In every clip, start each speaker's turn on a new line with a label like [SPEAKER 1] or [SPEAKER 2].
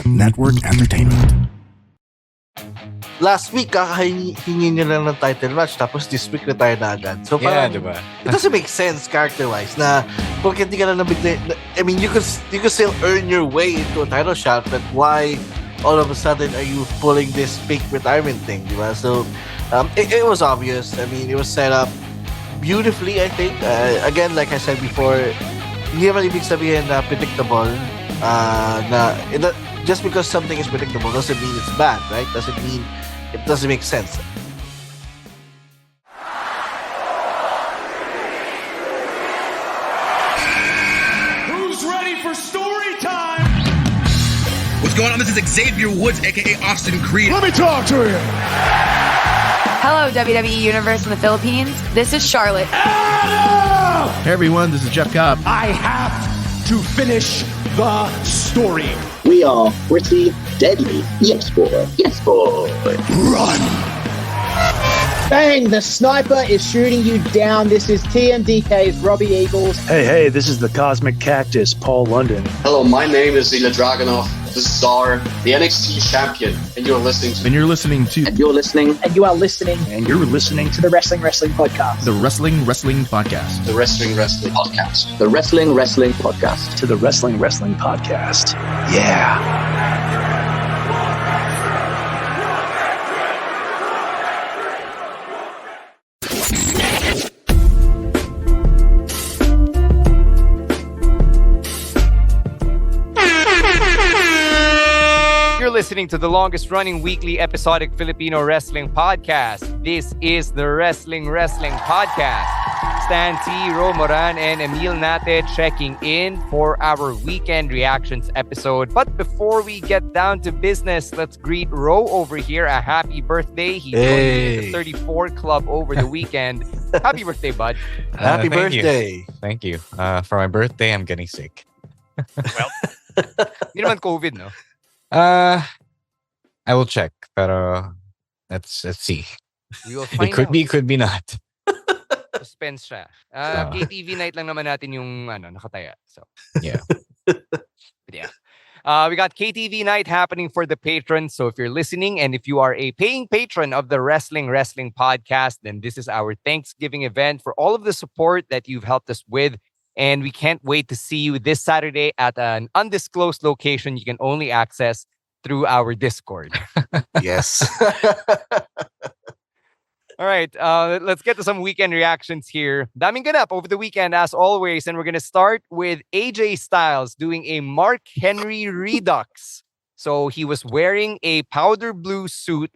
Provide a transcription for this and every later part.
[SPEAKER 1] Network Entertainment.
[SPEAKER 2] Last week, kakahingi niya lang ng title match, tapos this week retire na agad. So
[SPEAKER 3] Yeah,
[SPEAKER 2] parang,
[SPEAKER 3] diba?
[SPEAKER 2] it doesn't make sense character-wise na porque di ka na nabigla. I mean, you could still earn your way into a title shot, but why all of a sudden are you pulling this fake retirement thing, diba? So, it was obvious. I mean, it was set up beautifully, I think. Again, like I said before, hindi naman ibig sabihin na predictable. Just because something is predictable doesn't mean it's bad, right? Doesn't mean it doesn't make sense.
[SPEAKER 4] Who's ready for story time?
[SPEAKER 1] What's going on? This is Xavier Woods, aka Austin Creed.
[SPEAKER 4] Let me talk to him.
[SPEAKER 5] Hello, WWE Universe in the Philippines. This is Charlotte.
[SPEAKER 4] Adam!
[SPEAKER 1] Hey everyone, this is Jeff Cobb.
[SPEAKER 4] I have to finish the story.
[SPEAKER 6] We are pretty deadly. Yes, boy. Yes, boy.
[SPEAKER 4] Run!
[SPEAKER 7] Bang! The sniper is shooting you down. This is TMDK's Robbie Eagles.
[SPEAKER 8] Hey, this is the Cosmic Cactus, Paul London.
[SPEAKER 9] Hello, my name is Ilya Dragunov, the Czar, the NXT champion, and you're listening to...
[SPEAKER 1] And you're listening to...
[SPEAKER 6] And you're listening...
[SPEAKER 7] And you are listening...
[SPEAKER 8] And you're listening
[SPEAKER 7] to the Wrestling Podcast.
[SPEAKER 1] The Wrestling Podcast.
[SPEAKER 9] The Wrestling Podcast.
[SPEAKER 6] The Wrestling Podcast.
[SPEAKER 8] To the Wrestling Podcast. Yeah.
[SPEAKER 3] You're listening to the longest running weekly episodic Filipino wrestling podcast. This is the Wrestling Podcast. Stan T, Ro Moran, and Emile Nate checking in for our weekend reactions episode. But before we get down to business, let's greet Ro over here a happy birthday. He joined the 34 club over the weekend. Happy birthday, bud.
[SPEAKER 2] Happy
[SPEAKER 3] thank
[SPEAKER 2] birthday.
[SPEAKER 3] You. Thank you. For my birthday, I'm getting sick. Well, hindi naman COVID, no? I will check, pero let's see. We will find
[SPEAKER 2] It
[SPEAKER 3] out.
[SPEAKER 2] could be not.
[SPEAKER 3] Suspense siya. KTV night lang naman natin yung nakataya. So,
[SPEAKER 2] yeah.
[SPEAKER 3] Yeah. We got KTV night happening for the patrons. So if you're listening and if you are a paying patron of the Wrestling Podcast, then this is our Thanksgiving event for all of the support that you've helped us with. And we can't wait to see you this Saturday at an undisclosed location you can only access through our Discord.
[SPEAKER 2] Yes.
[SPEAKER 3] All right, let's get to some weekend reactions here. Daming ganap over the weekend as always, and we're going to start with AJ Styles doing a Mark Henry redux. So he was wearing a powder blue suit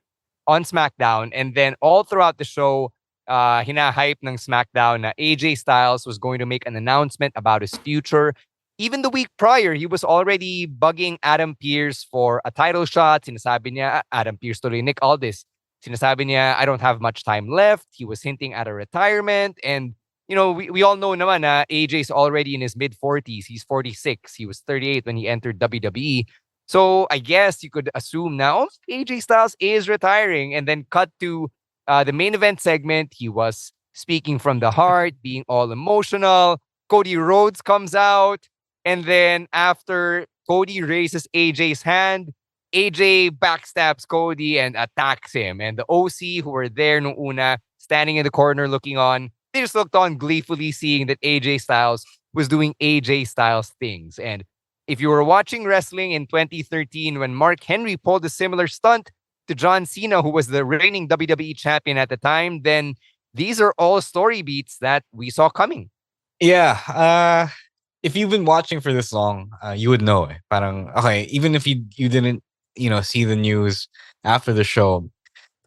[SPEAKER 3] on SmackDown, and then all throughout the show, hinahype ng SmackDown na AJ Styles was going to make an announcement about his future. Even the week prior, he was already bugging Adam Pearce for a title shot. Sinasabi niya, Adam Pearce tuloy, Nick Aldis. Sinasabi niya, I don't have much time left. He was hinting at a retirement. And, you know, we all know naman na AJ's already in his mid-40s. He's 46. He was 38 when he entered WWE. So I guess you could assume now AJ Styles is retiring. And then cut to the main event segment. He was speaking from the heart, being all emotional. Cody Rhodes comes out. And then after Cody raises AJ's hand, AJ backstabs Cody and attacks him. And the OC who were there nung una, standing in the corner looking on, they just looked on gleefully seeing that AJ Styles was doing AJ Styles things. And if you were watching wrestling in 2013 when Mark Henry pulled a similar stunt to John Cena, who was the reigning WWE champion at the time, then these are all story beats that we saw coming.
[SPEAKER 2] Yeah. If you've been watching for this long, you would know. Parang, okay, even if you didn't, see the news after the show,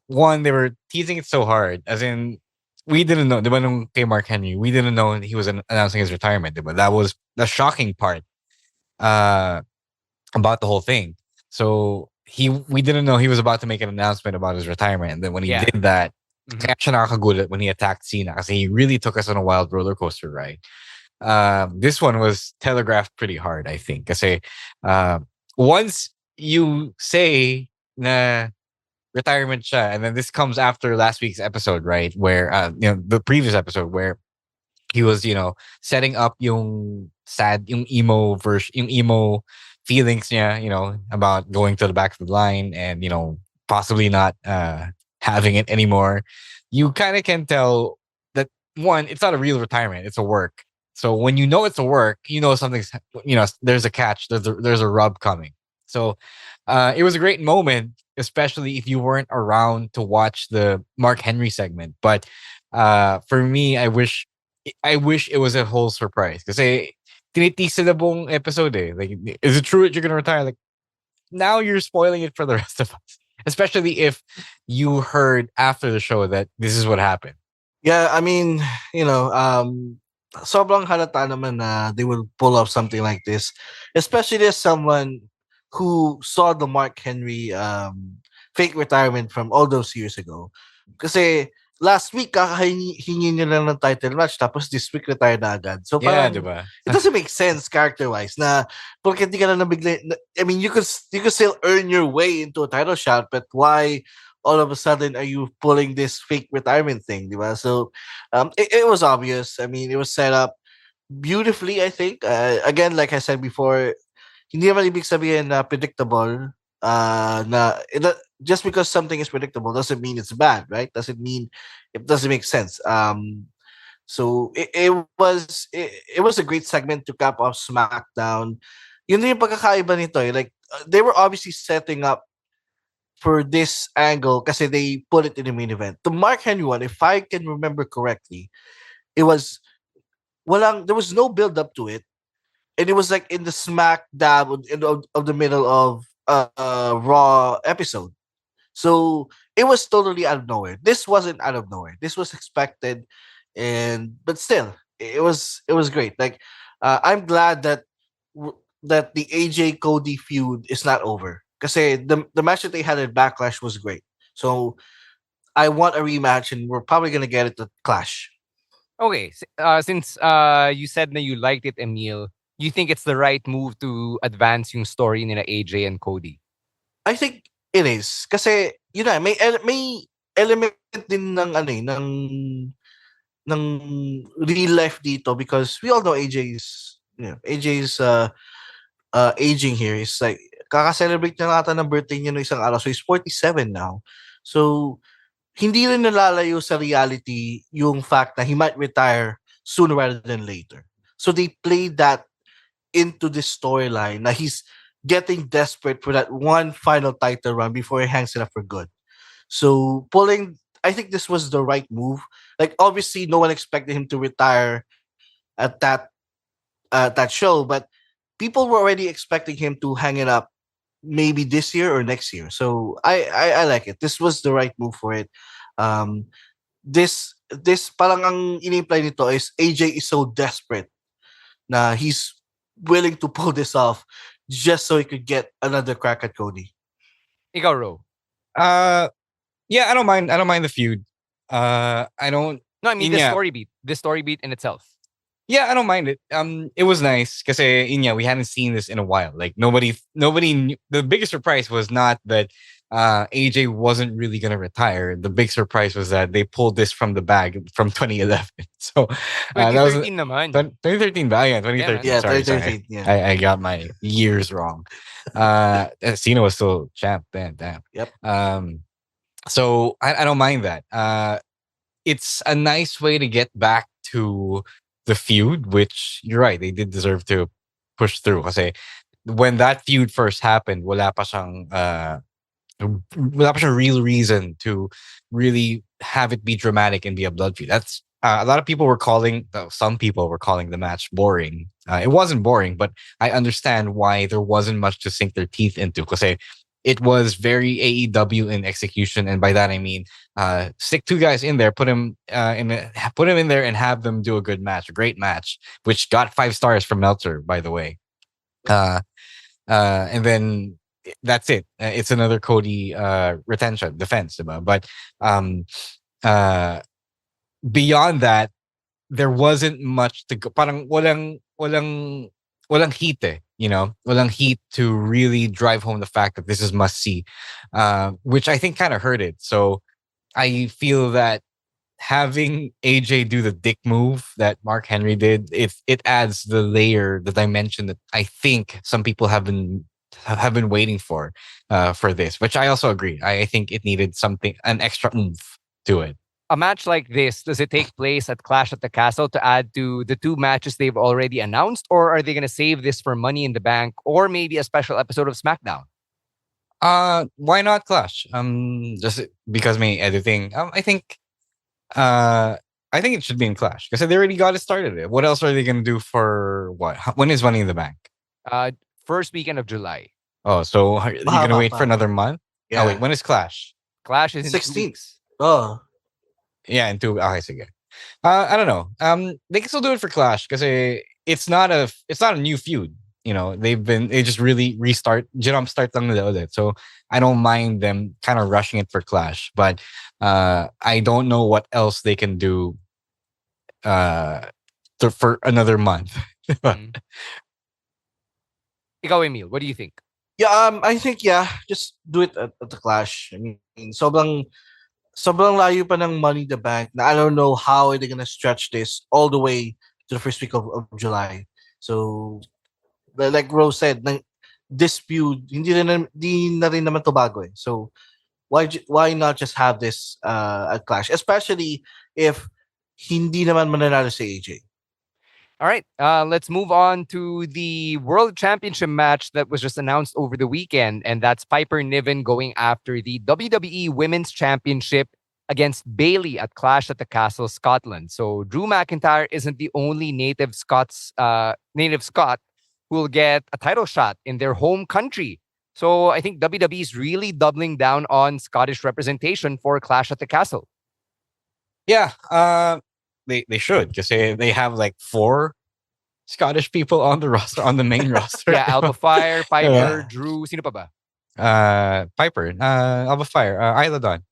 [SPEAKER 2] one, they were teasing it so hard. As in, we didn't know. Diba nung kay Mark Henry, we didn't know he was announcing his retirement. Diba? That was the shocking part about the whole thing. So we didn't know he was about to make an announcement about his retirement. And then when he did that, kaya siya nakakagulat when he attacked Cena kasi he really took us on a wild roller coaster ride. This one was telegraphed pretty hard, I think. Kasi once you say na retirement siya, and then this comes after last week's episode, right? Where the previous episode where he was, setting up yung emo version, yung emo feelings, yeah, about going to the back of the line and possibly not having it anymore. You kind of can tell that one, it's not a real retirement; it's a work. So when you know it's a work, something's there's a catch, there's a rub coming. So it was a great moment, especially if you weren't around to watch the Mark Henry segment. But for me, I wish it was a whole surprise. Kasi tinitisa na buong episode eh. Like, is it true that you're gonna retire? Like, now you're spoiling it for the rest of us. Especially if you heard after the show that this is what happened.
[SPEAKER 10] Yeah, I mean, sobrang halata naman na they will pull off something like this. Especially as someone who saw the Mark Henry fake retirement from all those years ago. Kasi last week, kakahingi niya lang ng title match, tapos this week retire na agad. So
[SPEAKER 2] Yeah,
[SPEAKER 10] parang,
[SPEAKER 2] diba?
[SPEAKER 10] it doesn't make sense character-wise na porque di ka na nabigla. I mean, you could still earn your way into a title shot, but why all of a sudden are you pulling this fake retirement thing, diba? So it was obvious. I mean, it was set up beautifully, I think. Again, like I said before, hindi naman ibig sabihin na predictable. Just because something is predictable doesn't mean it's bad, right? Doesn't mean it doesn't make sense. So it was a great segment to cap off SmackDown. Yun yung pagkakaiba nito eh. Like they were obviously setting up for this angle kasi they put it in the main event. The Mark Henry one, if I can remember correctly, it was there was no build up to it. And it was like in the smack dab of the middle of Raw episode. So it was totally out of nowhere. This wasn't out of nowhere. This was expected, but still, it was great. Like I'm glad that that the AJ Cody feud is not over. Kasi the match that they had at Backlash was great. So I want a rematch, and we're probably gonna get it at Clash.
[SPEAKER 3] Okay, since you said that you liked it, Emile, you think it's the right move to advance yung story nila AJ and Cody?
[SPEAKER 10] I think it is. Kasi, yun na, may element din ng real life dito because we all know AJ's aging here. Is like, kaka-celebrate na nata ng birthday niya no isang araw. So, he's 47 now. So, hindi rin nalalayo sa reality yung fact na he might retire sooner rather than later. So, they played that into this storyline na he's getting desperate for that one final title run before he hangs it up for good. So I think this was the right move. Like obviously no one expected him to retire at that show, but people were already expecting him to hang it up maybe this year or next year. So I like it. This was the right move for it. This parang ang in-imply nito is AJ is so desperate na he's willing to pull this off just so he could get another crack at Cody.
[SPEAKER 3] Ikaw, Ro.
[SPEAKER 2] Yeah, I don't mind the feud. I don't.
[SPEAKER 3] No, I mean the story beat in itself.
[SPEAKER 2] Yeah, I don't mind it. It was nice because we hadn't seen this in a while. Like nobody knew. The biggest surprise was not that AJ wasn't really gonna retire. The big surprise was that they pulled this from the bag from 2011. So that was
[SPEAKER 3] 2013 naman.
[SPEAKER 2] 2013. Yeah, 2013.
[SPEAKER 10] Yeah,
[SPEAKER 2] sorry.
[SPEAKER 10] 2013. Yeah.
[SPEAKER 2] I got my years wrong. Cena was still champ then. Damn.
[SPEAKER 10] Yep.
[SPEAKER 2] So I don't mind that. It's a nice way to get back to the feud, which you're right, they did deserve to push through. Kasi when that feud first happened, wala pa siyang real reason to really have it be dramatic and be a blood feud. That's a lot of people were calling, some people were calling the match boring. It wasn't boring, but I understand why there wasn't much to sink their teeth into. Because it was very AEW in execution, and by that I mean stick two guys in there, put him in there, and have them do a good match, a great match, which got 5 stars from Meltzer, by the way. And then that's it. It's another Cody defense, but beyond that, there wasn't much to go. Parang walang heat eh, walang heat to really drive home the fact that this is must see, which I think kind of hurt it. So I feel that having AJ do the dick move that Mark Henry did, it adds the layer, the dimension that I think some people have been waiting for this, which I also agree. I think it needed something, an extra oomph to it.
[SPEAKER 3] A match like this, does it take place at Clash at the Castle to add to the two matches they've already announced, or are they going to save this for Money in the Bank or maybe a special episode of SmackDown?
[SPEAKER 2] Why not Clash? Just because my editing. I think it should be in Clash because they already got it started. What else are they gonna do for what? When is Money in the Bank?
[SPEAKER 3] First weekend of July.
[SPEAKER 2] Oh, so are you gonna wait for another month?
[SPEAKER 10] Yeah.
[SPEAKER 2] Oh wait, when is Clash?
[SPEAKER 3] Clash is in 2
[SPEAKER 10] 16th.
[SPEAKER 3] weeks.
[SPEAKER 10] Oh,
[SPEAKER 2] Yeah, in 2. Okay, sige. I don't know. They can still do it for Clash because it's not a new feud. They just really jumpstart lang nila ulit. So I don't mind them kind of rushing it for Clash, but I don't know what else they can do for another month.
[SPEAKER 3] Mhm. Ikaw, Emile, what do you think?
[SPEAKER 10] yeah. I think just do it at the Clash. I mean, sobrang layo pa ng Money in the Bank. Na I don't know how they're gonna stretch this all the way to the first week of July. So, like Rose said, this feud hindi na rin naman to bago eh. So why not just have this at Clash, especially if hindi naman mananalo si AJ.
[SPEAKER 3] All right, let's move on to the World Championship match that was just announced over the weekend, and that's Piper Niven going after the WWE Women's Championship against Bayley at Clash at the Castle, Scotland. So Drew McIntyre isn't the only native Scot who will get a title shot in their home country. So I think WWE is really doubling down on Scottish representation for Clash at the Castle.
[SPEAKER 2] Yeah, they should because they have like 4 Scottish people on the roster, on the main roster.
[SPEAKER 3] Yeah, Alba Fire, Piper,
[SPEAKER 2] Yeah.
[SPEAKER 3] Drew, sino pa ba?
[SPEAKER 2] Piper, Alba Fire, Isla Dawn.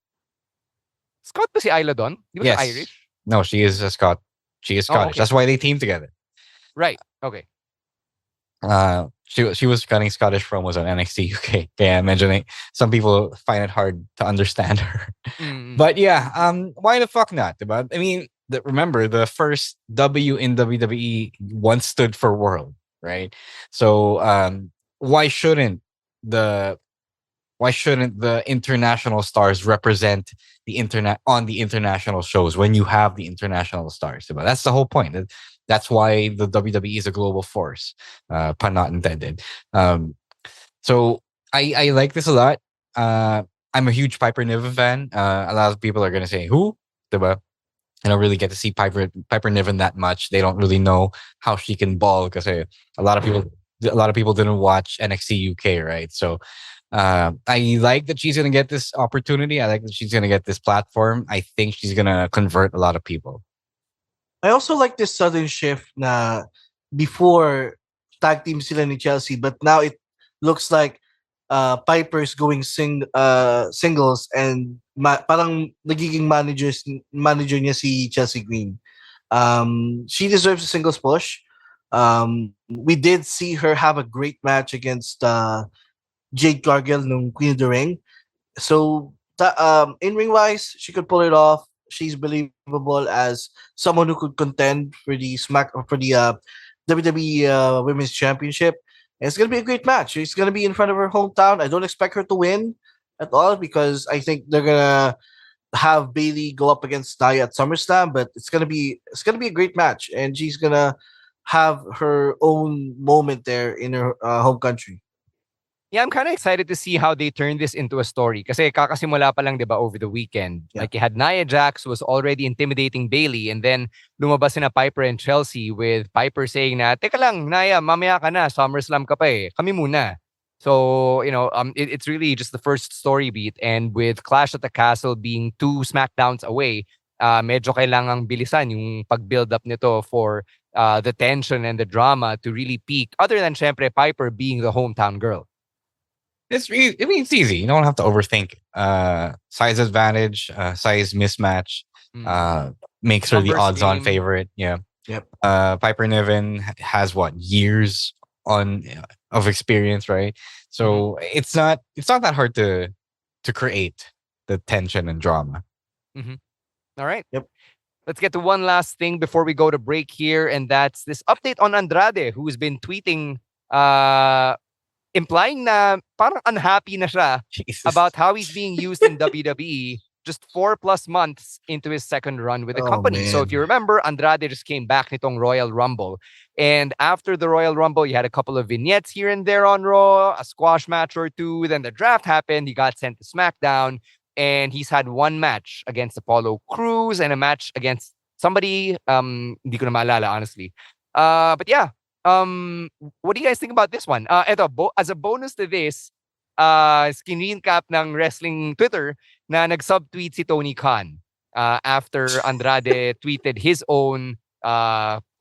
[SPEAKER 3] Scott ba si Isla Dawn? Di ba siya
[SPEAKER 2] Yes.
[SPEAKER 3] Irish?
[SPEAKER 2] No, she is a Scot. She is Scottish.
[SPEAKER 3] okay.
[SPEAKER 2] That's why they team together.
[SPEAKER 3] Right. Okay.
[SPEAKER 2] She was cutting Scottish promos on NXT UK. Kaya medyo some people find it hard to understand her.
[SPEAKER 3] Mm.
[SPEAKER 2] But yeah, why the fuck not? Diba? I mean, remember the first W in WWE once stood for world, right? So why shouldn't the international stars represent the internet on the international shows when you have the international stars? Diba? That's the whole point. That's why the WWE is a global force, pun not intended. So I like this a lot. I'm a huge Piper Niven fan. A lot of people are gonna say, "Who?" Diba? I don't really get to see Piper Niven that much. They don't really know how she can ball because a lot of people didn't watch NXT UK, right? So I like that she's gonna get this opportunity. I like that she's gonna get this platform. I think she's gonna convert a lot of people.
[SPEAKER 10] I also like this sudden shift na before tag team sila ni Chelsea, but now it looks like Piper's going singles and parang nagiging manager niya si Chelsea Green. She deserves a singles push. We did see her have a great match against Jade Cargill nung Queen of the Ring. So in ring wise, she could pull it off. She's believable as someone who could contend for the WWE Women's Championship. And it's gonna be a great match. It's gonna be in front of her hometown. I don't expect her to win at all because I think they're gonna have Bayley go up against Nia at SummerSlam. But it's gonna be a great match, and she's gonna have her own moment there in her home country.
[SPEAKER 3] Yeah, I'm kind of excited to see how they turn this into a story. Kasi kakasimula pa lang, di ba, over the weekend.
[SPEAKER 10] Yeah.
[SPEAKER 3] Like, you had Nia Jax was already intimidating Bayley, and then lumabas na Piper and Chelsea with Piper saying na, teka lang, Nia, mamaya ka na, SummerSlam ka pa eh. Kami muna. So, it's really just the first story beat. And with Clash at the Castle being 2 SmackDowns away, medyo kailangang bilisan yung pag-build up nito for the tension and the drama to really peak. Other than, syempre, Piper being the hometown girl.
[SPEAKER 2] It's easy. You don't have to overthink. Size advantage, size mismatch, makes her the
[SPEAKER 3] Numbers
[SPEAKER 2] odds-on
[SPEAKER 3] game.
[SPEAKER 2] favorite. Yeah.
[SPEAKER 10] Yep.
[SPEAKER 2] Piper Niven has years of experience, right? So it's not that hard to create the tension and drama.
[SPEAKER 3] Mm-hmm. All right.
[SPEAKER 10] Yep.
[SPEAKER 3] Let's get to one last thing before we go to break here, and that's this update on Andrade, who's been tweeting, uh, implying na parang unhappy na siya
[SPEAKER 2] Jesus.
[SPEAKER 3] about how he's being used in WWE just 4+ months into his second run with the
[SPEAKER 10] Oh,
[SPEAKER 3] company. So
[SPEAKER 10] man.
[SPEAKER 3] if you remember, Andrade just came back nitong Royal Rumble. And after the Royal Rumble, he had a couple of vignettes here and there on Raw, a squash match or two. Then the draft happened. He got sent to SmackDown. And he's had one match against Apollo Crews and a match against somebody. Hindi ko na maalala, honestly. But yeah, what do you guys think about this one? As a bonus to this, screen cap ng wrestling Twitter na nag-subtweet si Tony Khan after Andrade tweeted his own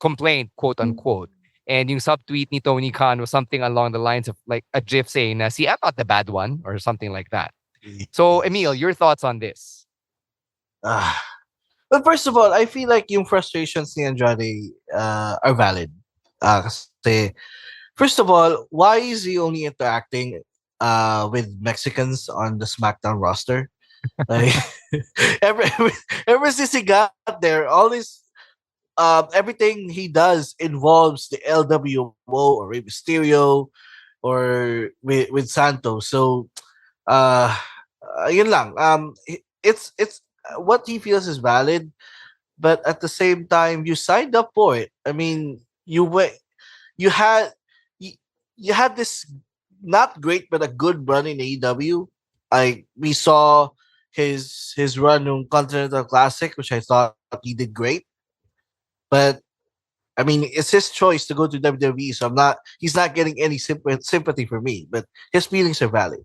[SPEAKER 3] complaint, quote unquote. And yung subtweet ni Tony Khan was something along the lines of like a gif saying na, see, I'm not the bad one, or something like that. So, Emile, your thoughts on this?
[SPEAKER 10] Well, first of all, I feel like yung frustrations ni Andrade are valid. Kasi, first of all, why is he only interacting with Mexicans on the SmackDown roster? Like, ever since he got there, all this, everything he does involves the LWO or Rey Mysterio or with Santos. So, yun lang. It's what he feels is valid, but at the same time, you signed up for it. I mean, you had you had this not great but a good run in AEW. We saw his run on Continental Classic, which I thought he did great. But I mean, it's his choice to go to WWE, so he's not getting any sympathy for me. But his feelings are valid.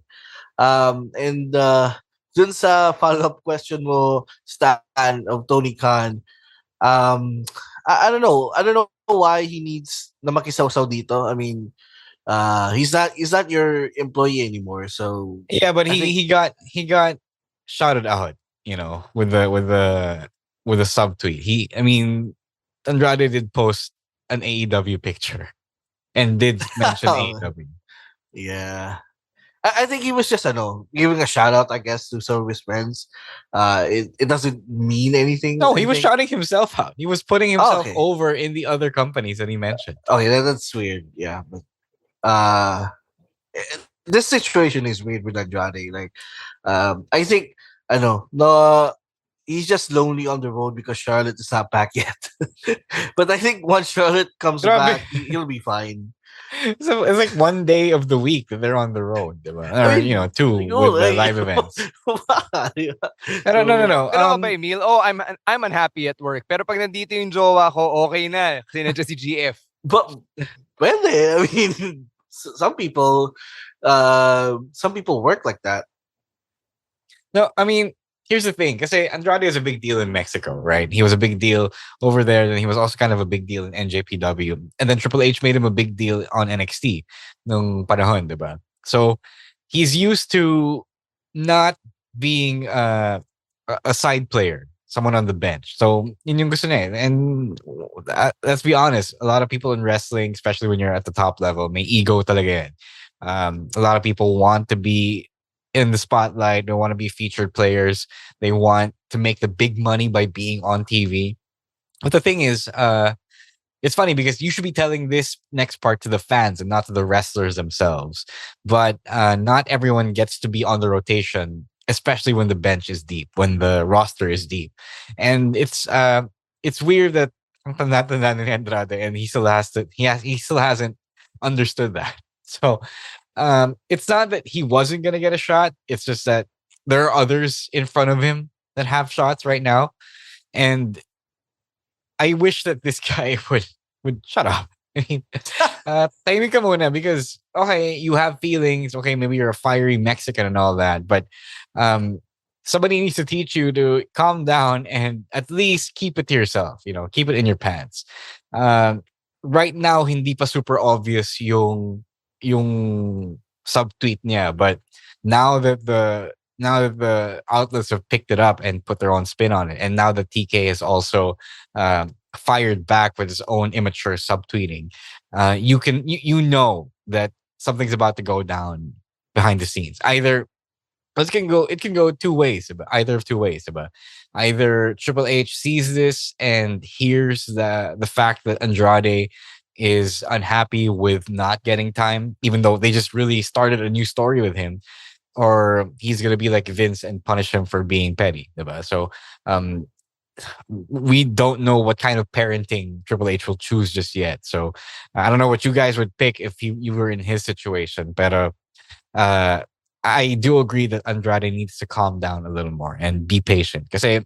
[SPEAKER 10] And dun sa follow-up question mo, Stan, of Tony Khan, I don't know. I don't know why he needs na makisaw-saw dito. I mean, he's not your employee anymore. So
[SPEAKER 2] Yeah, but
[SPEAKER 10] I
[SPEAKER 2] he
[SPEAKER 10] think-
[SPEAKER 2] he got shouted out, with the subtweet. I mean, Andrade did post an AEW picture and did mention AEW.
[SPEAKER 10] Yeah. I think he was just giving a shout out, I guess, to some of his friends. It doesn't mean anything.
[SPEAKER 2] No, he
[SPEAKER 10] I
[SPEAKER 2] was
[SPEAKER 10] think.
[SPEAKER 2] shouting himself out. He was putting himself
[SPEAKER 10] okay.
[SPEAKER 2] over in the other companies that he mentioned.
[SPEAKER 10] Okay, that's weird. Yeah, but this situation is weird with Andrade. Like, I think I know. No, he's just lonely on the road because Charlotte is not back yet. But I think once Charlotte comes
[SPEAKER 2] Grabe.
[SPEAKER 10] back, he'll be fine.
[SPEAKER 2] So it's like one day of the week that they're on the road, diba? Or
[SPEAKER 10] I mean,
[SPEAKER 2] two with the live events. No.
[SPEAKER 3] Pero ako ba, Emile? Oh, I'm unhappy at work. Pero pag nandito yung jowa ko, okay na. Kasi nandiyan si GF.
[SPEAKER 10] But I mean, some people work like that.
[SPEAKER 2] No, I mean, here's the thing. Kasi Andrade is a big deal in Mexico, right? He was a big deal over there. Then he was also kind of a big deal in NJPW. And then Triple H made him a big deal on NXT nung panahon, diba? So he's used to not being a side player, someone on the bench. So yun yung gusto niya. And let's be honest, a lot of people in wrestling, especially when you're at the top level, may ego talaga yan. A lot of people want to be in the spotlight. They want to be featured players. They want to make the big money by being on TV. But the thing is, it's funny because you should be telling this next part to the fans and not to the wrestlers themselves. But not everyone gets to be on the rotation, especially when the bench is deep, when the roster is deep. And it's weird that ang tanda-tanda ni Andrade and he still hasn't understood that. So it's not that he wasn't going to get a shot. It's just that there are others in front of him that have shots right now. And I wish that this guy would shut up. I mean, tahimik ka muna because, okay, you have feelings. Okay, maybe you're a fiery Mexican and all that. But somebody needs to teach you to calm down and at least keep it to yourself. Keep it in your pants. Right now, hindi pa super obvious yung subtweet niya, but now that the outlets have picked it up and put their own spin on it, and now that TK is also fired back with his own immature subtweeting, you know that something's about to go down behind the scenes. Either it can go two ways, but either of two ways. But either Triple H sees this and hears the fact that Andrade is unhappy with not getting time, even though they just really started a new story with him, or he's gonna be like Vince and punish him for being petty. Diba? So um we don't know what kind of parenting Triple H will choose just yet. So I don't know what you guys would pick if you were in his situation. But uh, I do agree that Andrade needs to calm down a little more and be patient. Because a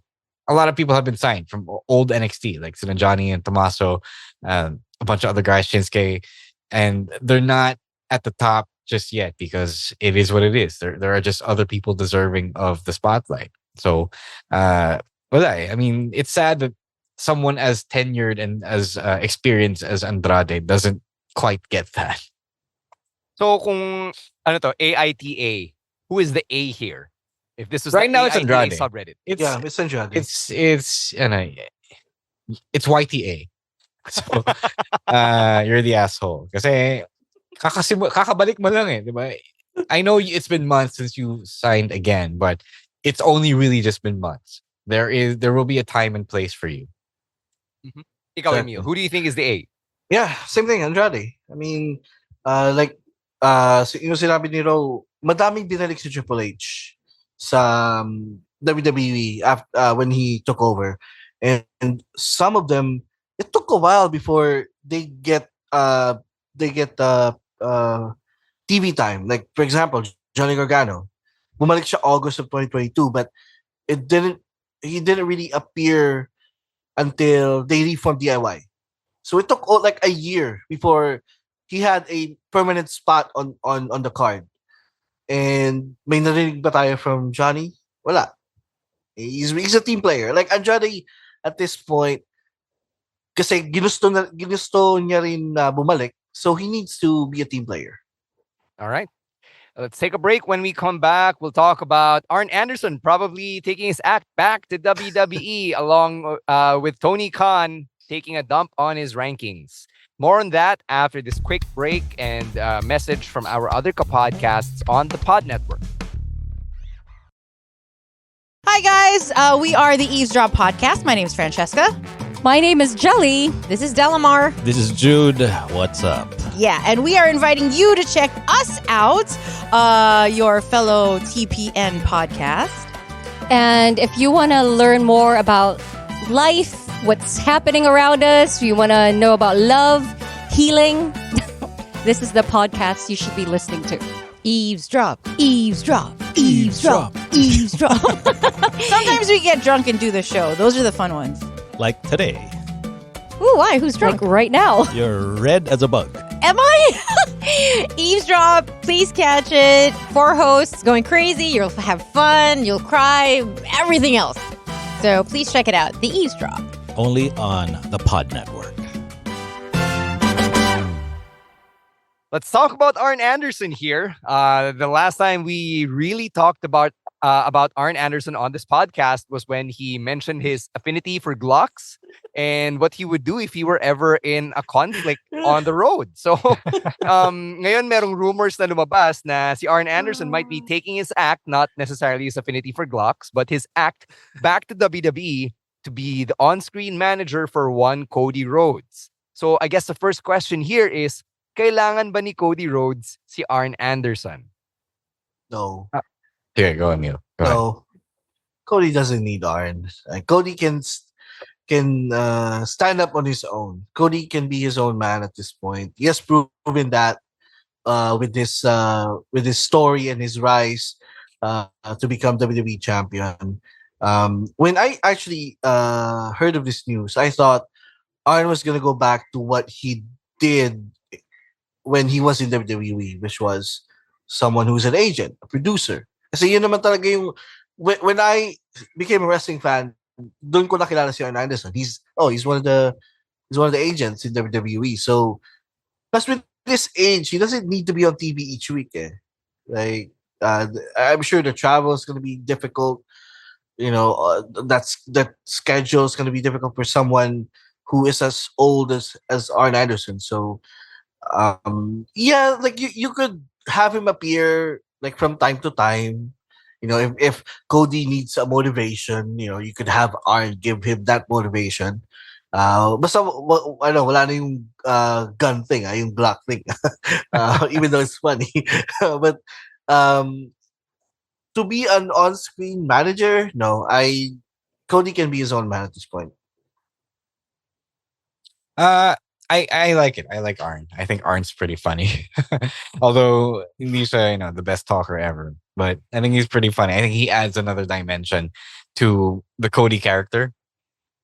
[SPEAKER 2] lot of people have been signed from old NXT, like Sinajani and Tommaso, a bunch of other guys, Shinsuke, and they're not at the top just yet because it is what it is. There are just other people deserving of the spotlight. So, well, I mean, it's sad that someone as tenured and as experienced as Andrade doesn't quite get that.
[SPEAKER 3] So kung ano to, AITA, who is the A here? If this was
[SPEAKER 2] Right
[SPEAKER 3] the
[SPEAKER 2] now, it's
[SPEAKER 3] AITA
[SPEAKER 2] Andrade.
[SPEAKER 3] subreddit.
[SPEAKER 10] It's Andrade.
[SPEAKER 2] It's it's YTA. So you're the asshole. Kasi kakabalik mo lang eh, di ba? I know it's been months since you signed again, but it's only really just been months. There will be a time and place for you.
[SPEAKER 3] Mm-hmm. Ikaw, Emile, who do you think is the A?
[SPEAKER 10] Yeah, same thing, Andrade. I mean, like, yung sinabi ni Ro, madaming binalik si Triple H sa WWE after, when he took over. And some of them, it took a while before they get TV time. Like, for example, Johnny Gargano. Bumalik siya August of 2022, but he didn't really appear until they reformed DIY. So it took like a year before he had a permanent spot on the card. And may narinig ba tayo from Johnny? Wala. He's a team player. Like Andrade at this point, kasi ginusto niya rin bumalik, so he needs to be a team player.
[SPEAKER 3] All right. Let's take a break. When we come back, we'll talk about Arn Anderson probably taking his act back to WWE along with Tony Khan taking a dump on his rankings. More on that after this quick break and message from our other podcasts on the Pod Network.
[SPEAKER 11] Hi, guys. We are the Eavesdrop Podcast. My name is Francesca.
[SPEAKER 12] My name is Jelly.
[SPEAKER 11] This is Delamar.
[SPEAKER 13] This is Jude. What's up?
[SPEAKER 11] Yeah, and we are inviting you to check us out, your fellow TPN podcast.
[SPEAKER 12] And if you want to learn more about life, what's happening around us, you want to know about love, healing, this is the podcast you should be listening to.
[SPEAKER 11] Eavesdrop, eavesdrop, eavesdrop, eavesdrop. Sometimes we get drunk and do the show. Those are the fun ones.
[SPEAKER 13] Like today.
[SPEAKER 11] Ooh, why? Who's drunk?
[SPEAKER 12] Like right now.
[SPEAKER 13] You're red as a bug.
[SPEAKER 11] Am I? Eavesdrop, please catch it. 4 hosts going crazy. You'll have fun. You'll cry. Everything else. So please check it out. The Eavesdrop.
[SPEAKER 13] Only on the Pod Network.
[SPEAKER 3] Let's talk about Arn Anderson here. The last time we really talked about Arn Anderson on this podcast was when he mentioned his affinity for Glocks and what he would do if he were ever in a conflict on the road. So, ngayon merong rumors na lumabas na si Arn Anderson might be taking his act, not necessarily his affinity for Glocks, but his act back to WWE to be the on-screen manager for one Cody Rhodes. So, I guess the first question here is, kailangan ba ni Cody Rhodes si Arn Anderson?
[SPEAKER 10] No.
[SPEAKER 2] Here, go Emile.
[SPEAKER 10] No. Cody doesn't need Arn. Cody can stand up on his own. Cody can be his own man at this point. He has proven that with his story and his rise to become WWE champion. When I actually heard of this news, I thought Arn was gonna go back to what he did when he was in WWE, which was someone who's an agent, a producer. Kasi yun naman talaga yung when I became a wrestling fan, doon ko nakilala si Arn Anderson. He's one of the agents in WWE. So plus with this age, he doesn't need to be on TV each week. Like I'm sure the travel is going to be difficult. You know, that schedule is going to be difficult for someone who is as old as Arn Anderson. So yeah, like you could have him appear like from time to time If Cody needs a motivation, you could have Arn give him that motivation. Basta wala na yung gun thing, yung Glock thing. Even though it's funny. But to be an on-screen manager, no, Cody can be his own man at this point.
[SPEAKER 2] I like it. I like Arn. I think Arn's pretty funny. Although he's the best talker ever. But I think he's pretty funny. I think he adds another dimension to the Cody character.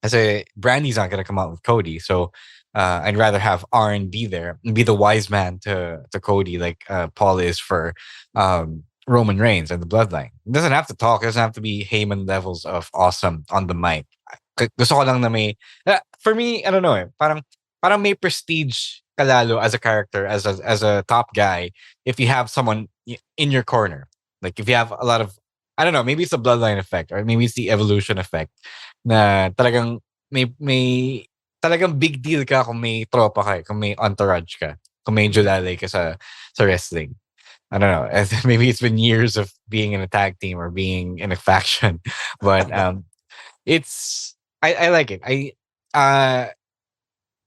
[SPEAKER 2] I say Brandy's not gonna come out with Cody, so I'd rather have Arn be there and be the wise man to Cody, like Paul is for Roman Reigns and the Bloodline. It doesn't have to talk. It doesn't have to be Heyman levels of awesome on the mic. Gusto ko lang na may, for me, I don't know parang may prestige kalalo as a character, as a top guy, if you have someone in your corner. Like if you have a lot of, I don't know, maybe it's the bloodline effect or maybe it's the evolution effect na talagang may talagang big deal ka kung may tropa ka, kung may entourage ka, kung may julalay ka sa wrestling. I don't know. Maybe it's been years of being in a tag team or being in a faction, but I like it.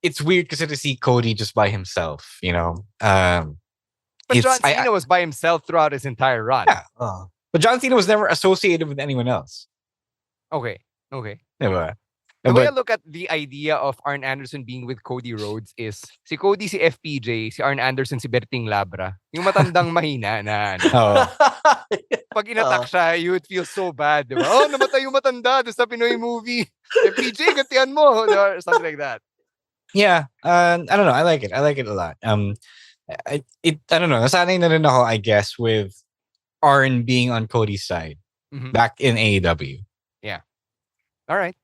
[SPEAKER 2] It's weird because to see Cody just by himself,
[SPEAKER 3] But John Cena was by himself throughout his entire run.
[SPEAKER 2] Yeah. But John Cena was never associated with anyone else.
[SPEAKER 3] Okay.
[SPEAKER 2] Diba?
[SPEAKER 3] The way I look at the idea of Arn Anderson being with Cody Rhodes is si Cody si FPJ, si Arn Anderson si Berting Labra. Yung matandang mahina na pag inatak siya, you would feel so bad. Diba? Oh, namatay yung matanda doon sa Pinoy movie. FPJ, gantian mo. Or something like that.
[SPEAKER 2] Yeah. I don't know. I like it. I like it a lot. I don't know. Nasanay na rin ako, I guess, with Arn being on Cody's side back in AEW.
[SPEAKER 3] Yeah. All right.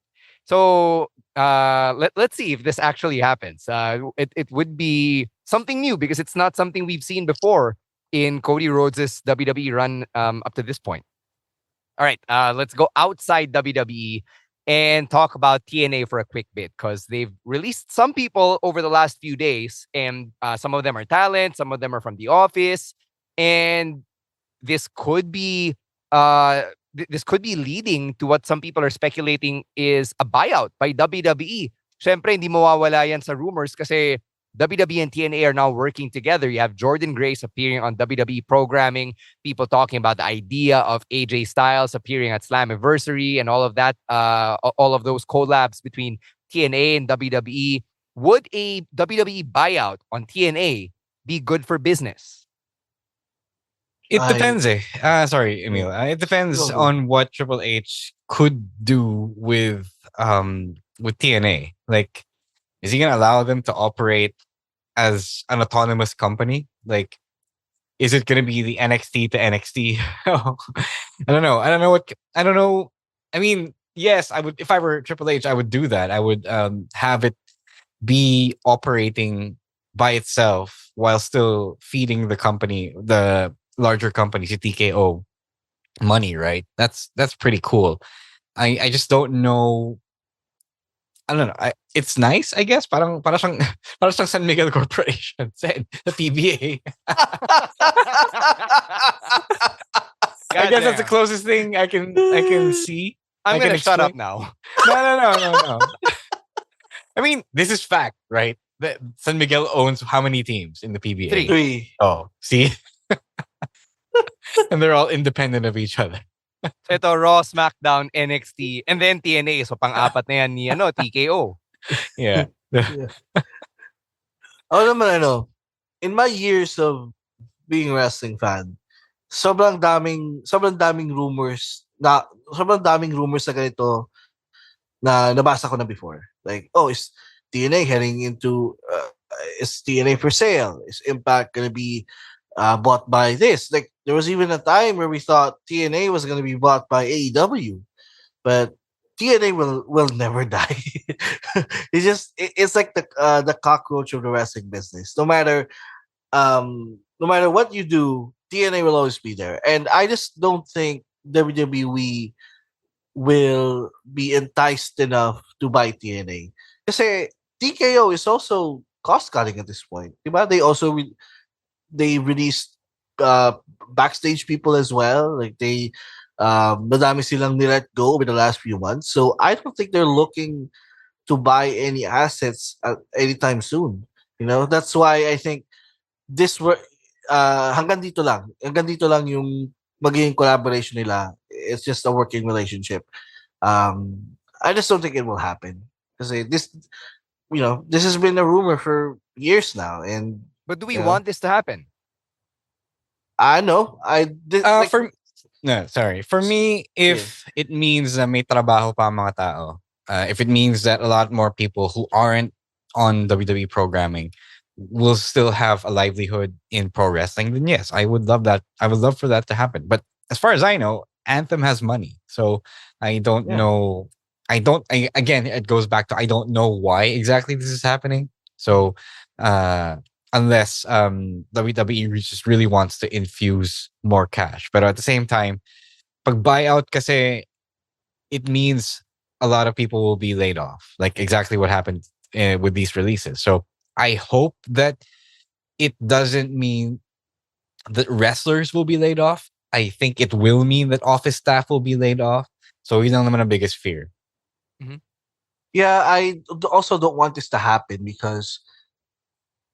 [SPEAKER 3] So let's see if this actually happens. It would be something new because it's not something we've seen before in Cody Rhodes' WWE run up to this point. All right, let's go outside WWE and talk about TNA for a quick bit because they've released some people over the last few days, and some of them are talent, some of them are from The Office, and this could be leading to what some people are speculating is a buyout by WWE. Siyempre, hindi mawawala yan sa rumors kasi WWE and TNA are now working together. You have Jordan Grace appearing on WWE programming, people talking about the idea of AJ Styles appearing at Slammiversary and all of that, all of those collabs between TNA and WWE. Would a WWE buyout on TNA be good for business?
[SPEAKER 2] It depends. Sorry, Emile. It depends on what Triple H could do with TNA. Like, is he gonna allow them to operate as an autonomous company? Like, is it gonna be the NXT to NXT? I don't know. I don't know. I mean, yes, I would. If I were Triple H, I would do that. I would have it be operating by itself while still feeding the company, the larger companies, the TKO money, right? That's pretty cool. I just don't know. I don't know. It's nice, I guess. Parang siyang San Miguel Corporation, said the PBA. I guess that's the closest thing I can see.
[SPEAKER 3] I'm gonna shut up now.
[SPEAKER 2] No. I mean, this is fact, right? San Miguel owns how many teams in the PBA?
[SPEAKER 10] 3.
[SPEAKER 2] Oh, see? And they're all independent of each other.
[SPEAKER 3] Ito, Raw, SmackDown, NXT, and then TNA. So, pang-apat na yan ni TKO.
[SPEAKER 2] Yeah.
[SPEAKER 10] In my years of being a wrestling fan, sobrang daming rumors na ganito na nabasa ko na before. Like, is TNA heading into is TNA for sale? Is Impact gonna be bought by this? Like, there was even a time where we thought TNA was gonna be bought by AEW, but TNA will never die. It's like the cockroach of the wrestling business. No matter what you do, TNA will always be there. And I just don't think WWE will be enticed enough to buy TNA. Kasi TKO is also cost cutting at this point. Diba? They released backstage people as well. Like they Madami silang nilet go over the last few months. So I don't think they're looking to buy any assets anytime soon. That's why I think this were hanggang dito lang. Hanggang dito lang yung magiging collaboration nila. It's just a working relationship. I just don't think it will happen. Because this has been a rumor for years now. And
[SPEAKER 3] But do we want this to happen?
[SPEAKER 10] I know.
[SPEAKER 2] For me, if it means na may trabaho pa ang mga tao, if it means that a lot more people who aren't on WWE programming will still have a livelihood in pro wrestling, then yes, I would love that. I would love for that to happen. But as far as I know, Anthem has money, so I don't know. Again, it goes back to I don't know why exactly this is happening. So, unless WWE just really wants to infuse more cash, but at the same time, pag buyout kasi it means a lot of people will be laid off, like exactly what happened with these releases. So I hope that it doesn't mean that wrestlers will be laid off. I think it will mean that office staff will be laid off. So yun ang naman ang biggest fear.
[SPEAKER 10] Yeah, I also don't want this to happen because,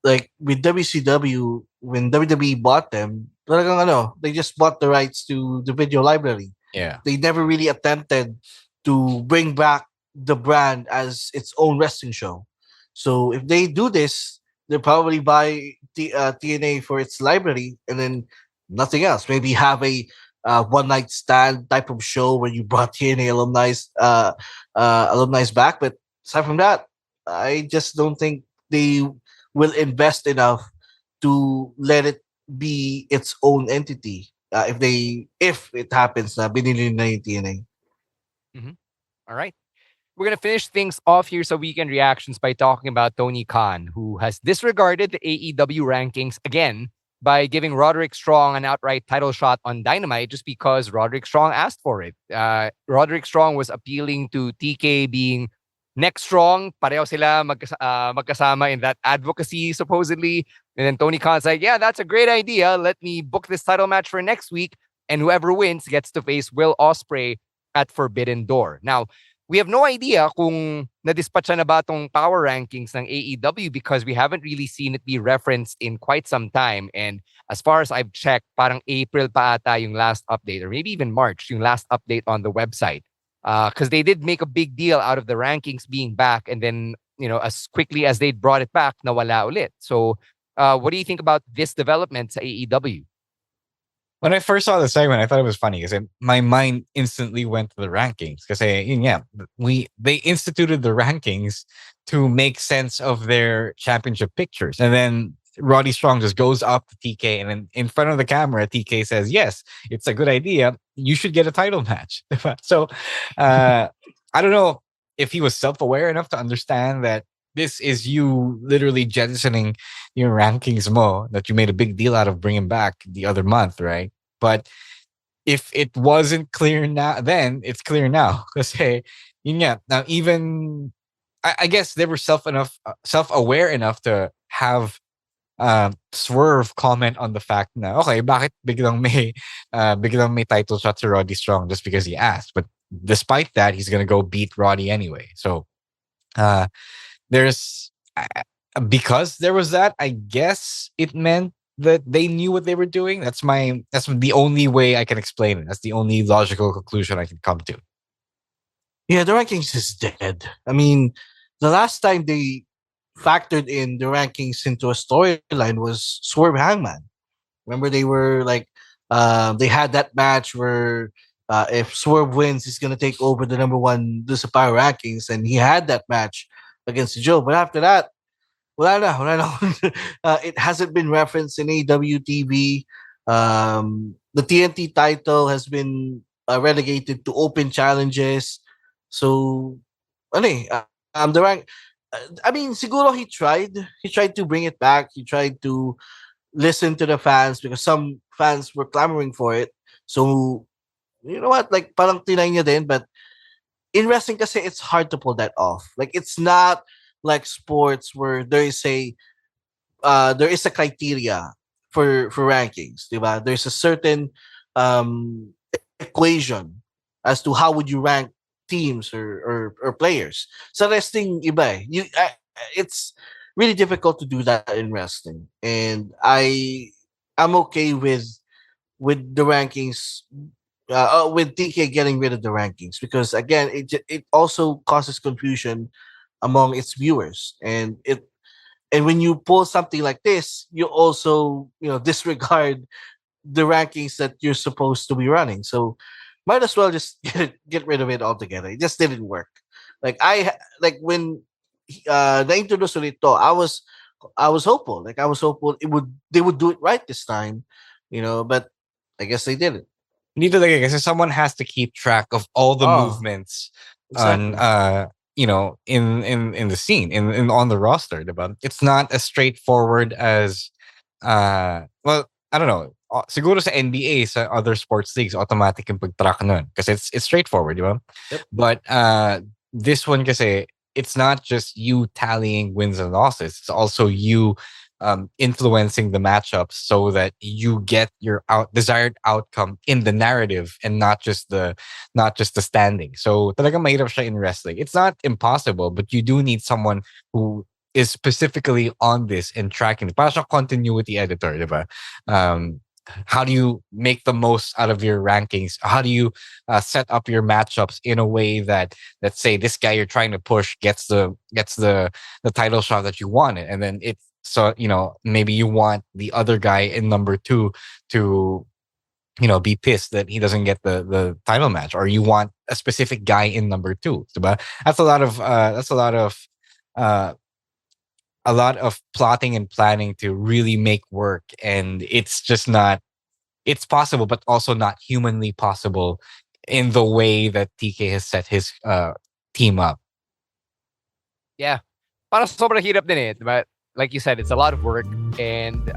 [SPEAKER 10] like with WCW, when WWE bought them, they just bought the rights to the video library.
[SPEAKER 2] Yeah.
[SPEAKER 10] They never really attempted to bring back the brand as its own wrestling show. So if they do this, they'll probably buy TNA for its library and then nothing else. Maybe have a one night stand type of show where you brought TNA alumni back. But aside from that, I just don't think they will invest enough to let it be its own entity. If it happens na binili na yung TNA.
[SPEAKER 3] All right. We're going to finish things off here so weekend reactions by talking about Tony Khan, who has disregarded the AEW rankings again by giving Roderick Strong an outright title shot on Dynamite just because Roderick Strong asked for it. Roderick Strong was appealing to TK being next strong. Pareho sila magkasama in that advocacy, supposedly. And then Tony Khan's like, yeah, that's a great idea. Let me book this title match for next week. And whoever wins gets to face Will Ospreay at Forbidden Door. Now, we have no idea kung na-dispatcha na ba tong power rankings ng AEW because we haven't really seen it be referenced in quite some time. And as far as I've checked, parang April pa ata yung last update or maybe even March, yung last update on the website. Because they did make a big deal out of the rankings being back and then, as quickly as they brought it back, nawala ulit. So what do you think about this development sa AEW?
[SPEAKER 2] When I first saw the segment, I thought it was funny because my mind instantly went to the rankings. Because they instituted the rankings to make sense of their championship pictures, and then Roddy Strong just goes up to TK, and then in front of the camera, TK says, "Yes, it's a good idea. You should get a title match." So, I don't know if he was self-aware enough to understand that this is you literally jettisoning your rankings mo that you made a big deal out of bringing back the other month, right? But if it wasn't clear now, then it's clear now. Because now even I guess they were self-aware enough to have Swerve comment on the fact na okay, bakit biglang may title shot to Roddy Strong just because he asked. But despite that, he's gonna go beat Roddy anyway. So there's because there was that, I guess it meant that they knew what they were doing. That's the only way I can explain it. That's the only logical conclusion I can come to.
[SPEAKER 10] Yeah, the rankings is dead. I mean, the last time they factored in the rankings into a storyline was Swerve Hangman. Remember, they were like, they had that match where if Swerve wins, he's gonna take over the number one Power rankings, and he had that match against Joe. But after that, wala na. It hasn't been referenced in AWTV. The TNT title has been relegated to open challenges. So, the rank. I mean, siguro he tried. He tried to bring it back. He tried to listen to the fans because some fans were clamoring for it. So, you know what? Like, parang tinay niya din. But in wrestling kasi, it's hard to pull that off. Like, it's not like sports where there is a criteria for rankings, diba? There's a certain equation as to how would you rank teams or players. Sa wrestling, iba eh. It's really difficult to do that in wrestling, and I'm okay with the rankings. With TK getting rid of the rankings, because again, it also causes confusion among its viewers, and when you pull something like this, you also disregard the rankings that you're supposed to be running. So might as well just get rid of it altogether. It just didn't work. Like when na-introduce ulit to, I was hopeful. Like I was hopeful they would do it right this time, but I guess they didn't.
[SPEAKER 2] Need to kasi someone has to keep track of all the movements
[SPEAKER 10] exactly.
[SPEAKER 2] on in the scene in on the roster, diba? It's not as straightforward as well, I don't know. Siguro sa NBA, sa other sports leagues, automatic yung pag-track nun. Kasi it's straightforward, di ba?
[SPEAKER 10] Yep.
[SPEAKER 2] But this one kasi, it's not just you tallying wins and losses. It's also you influencing the matchups so that you get your desired outcome in the narrative and not just the standing. So talagang mahirap siya in wrestling. It's not impossible, but you do need someone who is specifically on this and tracking. Para siyang continuity editor, diba? How do you make the most out of your rankings? How do you set up your matchups in a way that, let's say, this guy you're trying to push gets the title shot that you wanted, and then so maybe you want the other guy in number 2 to be pissed that he doesn't get the title match, or you want a specific guy in number 2, diba? That's a lot of plotting and planning to really make work, and it's just not. It's possible, but also not humanly possible in the way that TK has set his team up.
[SPEAKER 3] Yeah, parang sobrang hirap din eh, but like you said, it's a lot of work, and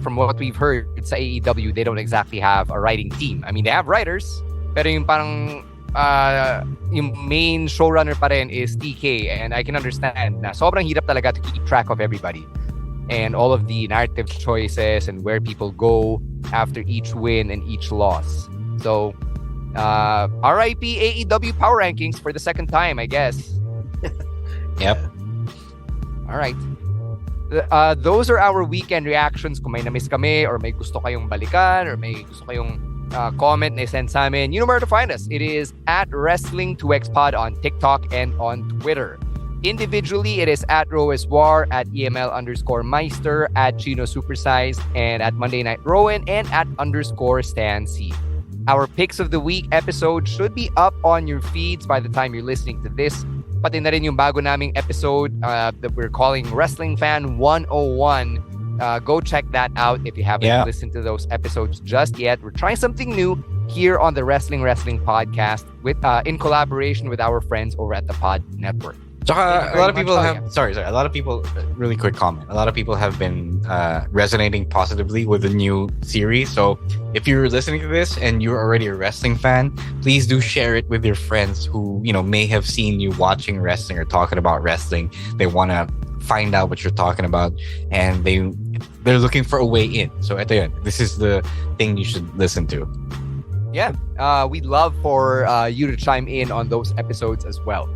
[SPEAKER 3] from what we've heard, sa AEW, they don't exactly have a writing team. I mean, they have writers, pero yung parang yung main showrunner pa rin is TK, and I can understand na sobrang hirap talaga to keep track of everybody and all of the narrative choices and where people go after each win and each loss. So RIP AEW Power Rankings for the second time, I guess.
[SPEAKER 2] Yep.
[SPEAKER 3] All right. Those are our weekend reactions. Kung may na-miss kami, or may gusto kayong balikan, or may gusto kayong comment na send sa amin, you know where to find us. It is at Wrestling2XPod on TikTok and on Twitter. Individually, it is at Roeswar, at EML_Meister, at Chino Supersize, and at Monday Night Rowan, and at _Stan C. Our Picks of the Week episode should be up on your feeds by the time you're listening to this. Pati na rin yung bago naming episode that we're calling Wrestling Fan 101. Go check that out if you haven't listened to those episodes just yet. We're trying something new here on the Wrestling Podcast with in collaboration with our friends over at the Pod Network.
[SPEAKER 2] A lot of people a lot of people, really quick comment. A lot of people have been resonating positively with the new series. So if you're listening to this and you're already a wrestling fan, please do share it with your friends who, may have seen you watching wrestling or talking about wrestling. They want to find out what you're talking about, and they're looking for a way in. So at the end, this is the thing you should listen to.
[SPEAKER 3] Yeah, we'd love for you to chime in on those episodes as well.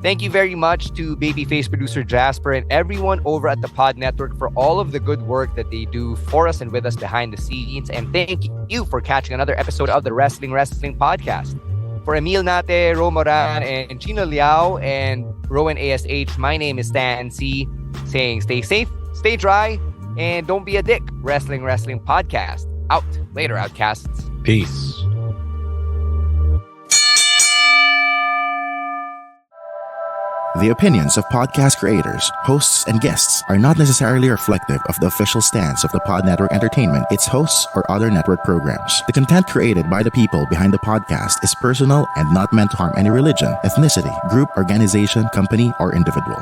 [SPEAKER 3] Thank you very much to Babyface producer Jasper and everyone over at the Pod Network for all of the good work that they do for us and with us behind the scenes. And thank you for catching another episode of the Wrestling Podcast. For Emile Nate, Ro Moran, and Chino Liao, and Rowan ASH, my name is Stan C, saying stay safe, stay dry, and don't be a dick. Wrestling Podcast. Out. Later, Outcasts.
[SPEAKER 2] Peace.
[SPEAKER 14] The opinions of podcast creators, hosts, and guests are not necessarily reflective of the official stance of the Pod Network Entertainment, its hosts, or other network programs. The content created by the people behind the podcast is personal and not meant to harm any religion, ethnicity, group, organization, company, or individual.